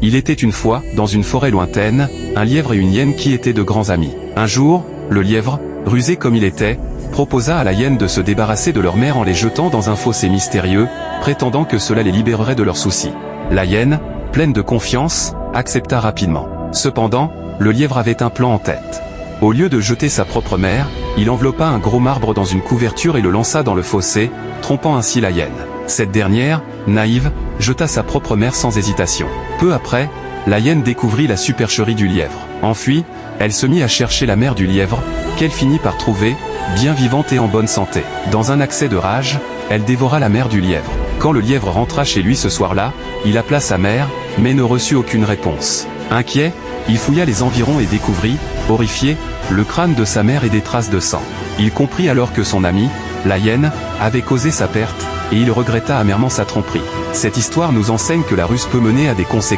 Il était une fois, dans une forêt lointaine, un lièvre et une hyène qui étaient de grands amis. Un jour, le lièvre, rusé comme il était, proposa à la hyène de se débarrasser de leur mère en les jetant dans un fossé mystérieux, prétendant que cela les libérerait de leurs soucis. La hyène, pleine de confiance, accepta rapidement. Cependant, le lièvre avait un plan en tête. Au lieu de jeter sa propre mère, il enveloppa un gros marbre dans une couverture et le lança dans le fossé, trompant ainsi la hyène. Cette dernière, naïve, jeta sa propre mère sans hésitation. Peu après, la hyène découvrit la supercherie du lièvre. Enfuie, elle se mit à chercher la mère du lièvre, qu'elle finit par trouver, bien vivante et en bonne santé. Dans un accès de rage, elle dévora la mère du lièvre. Quand le lièvre rentra chez lui ce soir-là, il appela sa mère, mais ne reçut aucune réponse. Inquiet, il fouilla les environs et découvrit, horrifié, le crâne de sa mère et des traces de sang. Il comprit alors que son ami, la hyène, avait causé sa perte, et il regretta amèrement sa tromperie. Cette histoire nous enseigne que la ruse peut mener à des conséquences